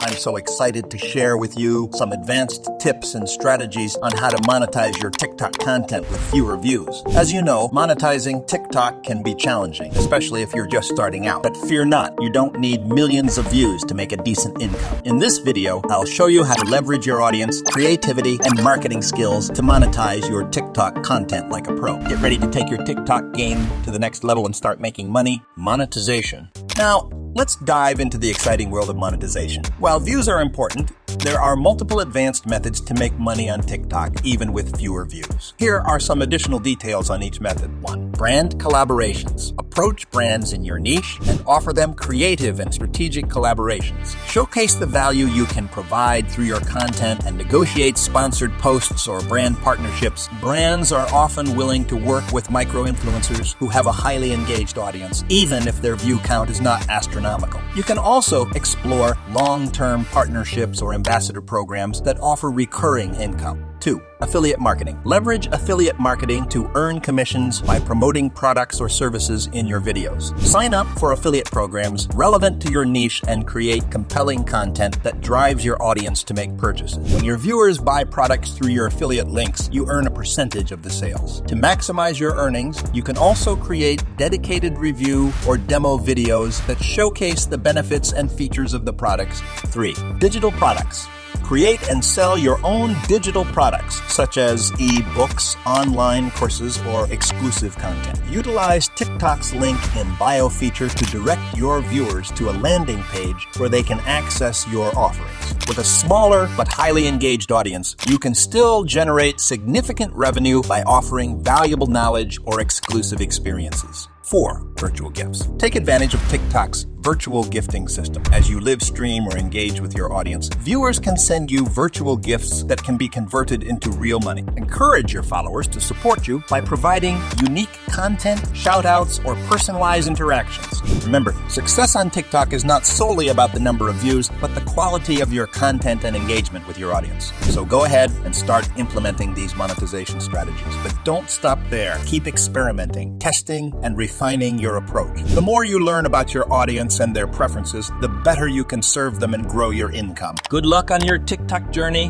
I'm so excited to share with you some advanced tips and strategies on how to monetize your TikTok content with fewer views. As you know, monetizing TikTok can be challenging, especially if you're just starting out. But fear not, you don't need millions of views to make a decent income. In this video, I'll show you how to leverage your audience, creativity, and marketing skills to monetize your TikTok content like a pro. Get ready to take your TikTok game to the next level and start making money. Monetization. Now, let's dive into the exciting world of monetization. While views are important, there are multiple advanced methods to make money on TikTok, even with fewer views. Here are some additional details on each method. 1. Brand collaborations. Approach brands in your niche and offer them creative and strategic collaborations. Showcase the value you can provide through your content and negotiate sponsored posts or brand partnerships. Brands are often willing to work with micro-influencers who have a highly engaged audience, even if their view count is not astronomical. You can also explore long-term partnerships or ambassador programs that offer recurring income. 2. Affiliate marketing. Leverage affiliate marketing to earn commissions by promoting products or services in your videos. Sign up for affiliate programs relevant to your niche and create compelling content that drives your audience to make purchases. When your viewers buy products through your affiliate links, you earn a percentage of the sales. To maximize your earnings, you can also create dedicated review or demo videos that showcase the benefits and features of the products. 3. Digital products. Create and sell your own digital products, such as e-books, online courses, or exclusive content. Utilize TikTok's link in bio feature to direct your viewers to a landing page where they can access your offerings. With a smaller but highly engaged audience, you can still generate significant revenue by offering valuable knowledge or exclusive experiences. 4. Virtual gifts. Take advantage of TikTok's virtual gifting system. As you live stream or engage with your audience, viewers can send you virtual gifts that can be converted into real money. Encourage your followers to support you by providing unique content, shout-outs, or personalized interactions. Remember, success on TikTok is not solely about the number of views, but the quality of your content and engagement with your audience. So go ahead and start implementing these monetization strategies. But don't stop there. Keep experimenting, testing, and refining your approach. The more you learn about your audience and their preferences, the better you can serve them and grow your income. Good luck on your TikTok journey.